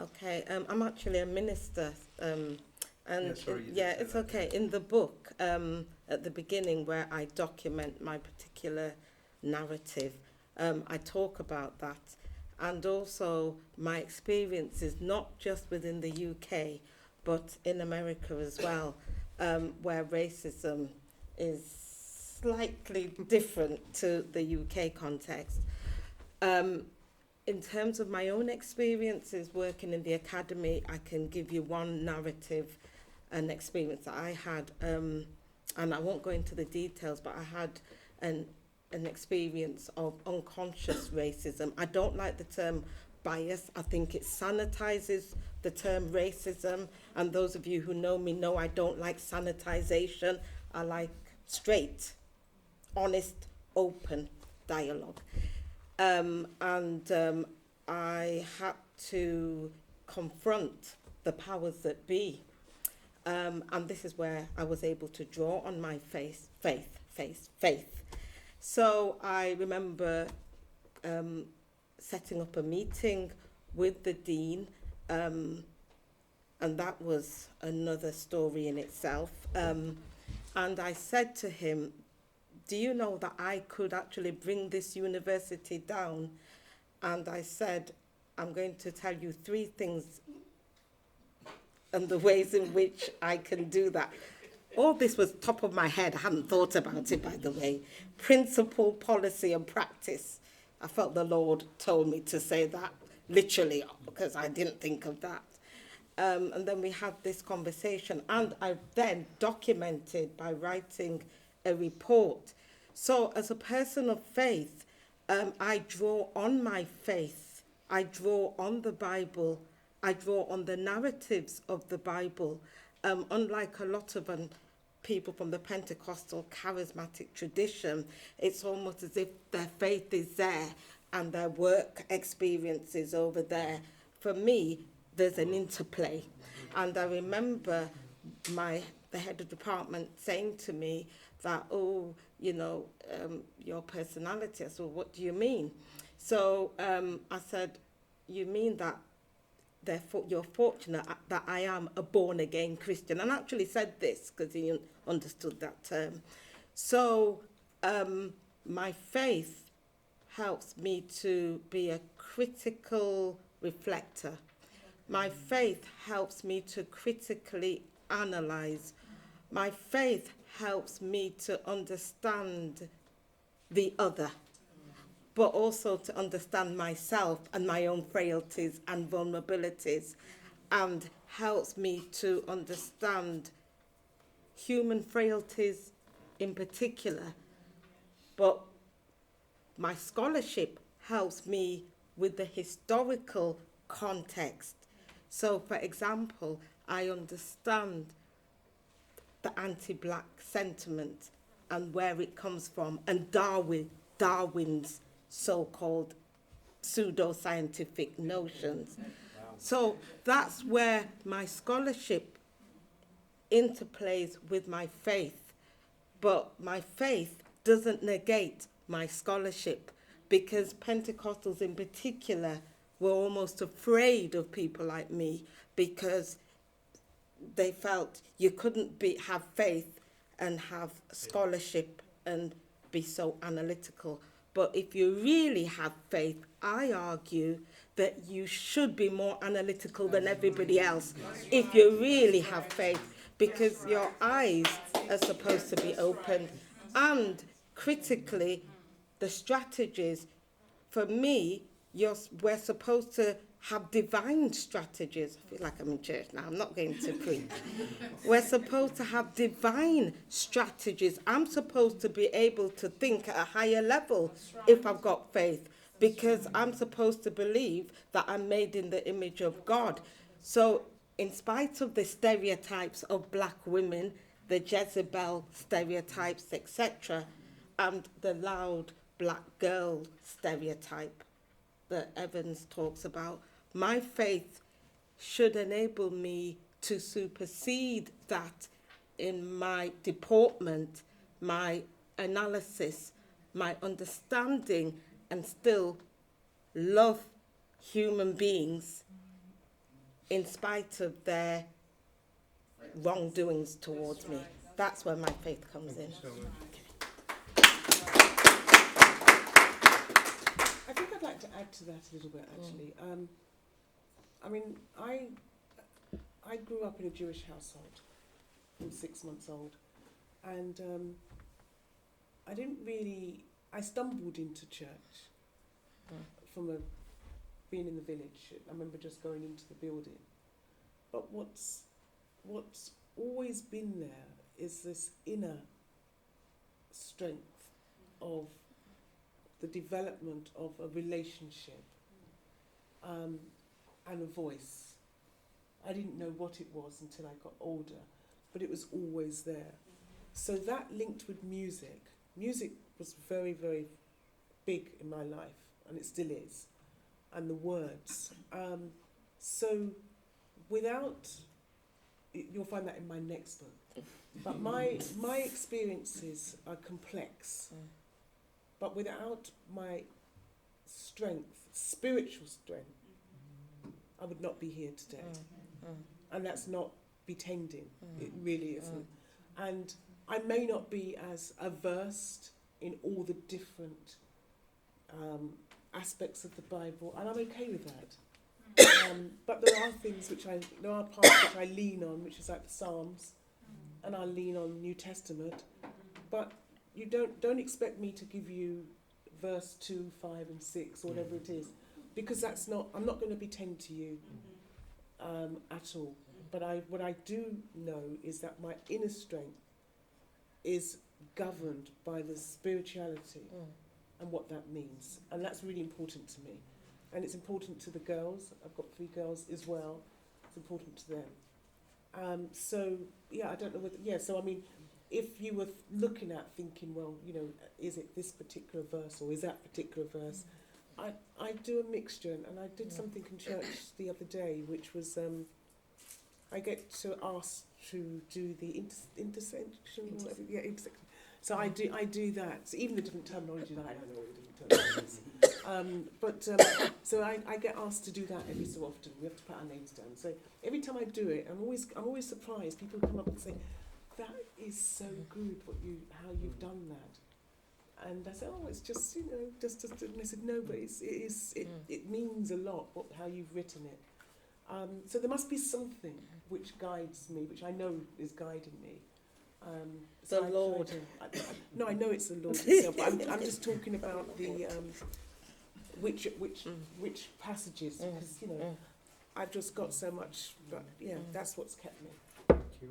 Okay, I'm actually a minister, and Yeah, sorry, you did say it's that, okay. yeah. In the book, at the beginning, where I document my particular narrative, I talk about that, and also my experiences, not just within the UK, but in America as well, where racism is slightly different to the UK context. Um, in terms of my own experiences working in the academy, I can give you one narrative, an experience that I had, and I won't go into the details, but I had an an experience of unconscious racism. I don't like the term bias. I think it sanitizes the term racism, and those of you who know me know I don't like sanitization. I like straight, honest, open dialogue. And I had to confront the powers that be. And this is where I was able to draw on my faith. So I remember setting up a meeting with the dean, and that was another story in itself. And I said to him, do you know that I could actually bring this university down? And I said, I'm going to tell you 3 things and the ways in which I can do that. All this was top of my head. I hadn't thought about it, by the way. Principle, policy, and practice. I felt the Lord told me to say that, literally, because I didn't think of that. And then we had this conversation, and I then documented by writing a report. So as a person of faith, I draw on my faith. I draw on the Bible. I draw on the narratives of the Bible. Unlike a lot of people from the Pentecostal charismatic tradition, it's almost as if their faith is there and their work experience is over there. For me, there's an interplay. And I remember the head of department saying to me that, oh, your personality. I said, well, what do you mean? So I said, you mean that therefore you're fortunate that I am a born-again Christian. And I actually said this because he understood that term. So my faith helps me to be a critical reflector. My faith helps me to critically analyze. My faith helps me to understand the other, but also to understand myself and my own frailties and vulnerabilities, and helps me to understand human frailties in particular. But my scholarship helps me with the historical context. So, for example, I understand the anti-black sentiment and where it comes from, and Darwin's so-called pseudo-scientific notions. So that's where my scholarship interplays with my faith. But my faith doesn't negate my scholarship, because Pentecostals in particular were almost afraid of people like me, because they felt you couldn't have faith and have scholarship and be so analytical. But if you really have faith, I argue that you should be more analytical than everybody else if you really have faith, because your eyes are supposed to be opened. And critically, the strategies, for me, we're supposed to have divine strategies. I feel like I'm in church now. I'm not going to preach. We're supposed to have divine strategies. I'm supposed to be able to think at a higher level if I've got faith, because I'm supposed to believe that I'm made in the image of God. So in spite of the stereotypes of black women, the Jezebel stereotypes, etc., and the loud black girl stereotype that Evans talks about, my faith should enable me to supersede that in my deportment, my analysis, my understanding, and still love human beings in spite of their wrongdoings towards me. That's where my faith comes in. I think I'd like to add to that a little bit, actually. I mean, I grew up in a Jewish household from 6 months old, and I stumbled into church from being in the village. I remember just going into the building. But what's always been there is this inner strength of the development of a relationship and a voice. I didn't know what it was until I got older, but it was always there. So that linked with music. Music was very, very big in my life, and it still is, and the words. So without, you'll find that in my next book, but my experiences are complex, but without my strength, spiritual strength, I would not be here today. And that's not pretending, it really isn't. And I may not be as versed in all the different aspects of the Bible, and I'm okay with that. But there are parts which I lean on, which is like the Psalms, and I lean on New Testament. But you don't expect me to give you verse 2, 5, and 6, or whatever it is, because I'm not going to pretend to you at all. But what I do know is that my inner strength is governed by the spirituality and what that means. And that's really important to me. And it's important to the girls. I've got 3 girls as well. It's important to them. So, I don't know whether... so I mean, if you were looking at thinking, well, is it this particular verse or is that particular verse? I do a mixture, and I did something in church the other day, which was... I get to ask to do the intersection. So I do that. So even the different terminology, I don't know what the different terminology is. So I get asked to do that every so often. We have to put our names down. So every time I do it, I'm always surprised. People come up and say, "That is so good, how you've done that." And I said, "Oh, it's just just." And I said, "No, but it means a lot how you've written it." So there must be something which guides me, which I know is guiding me. The Lord. No, I know it's the Lord itself. But I'm just talking about the which passages, because I've just got so much. But that's what's kept me. Thank you.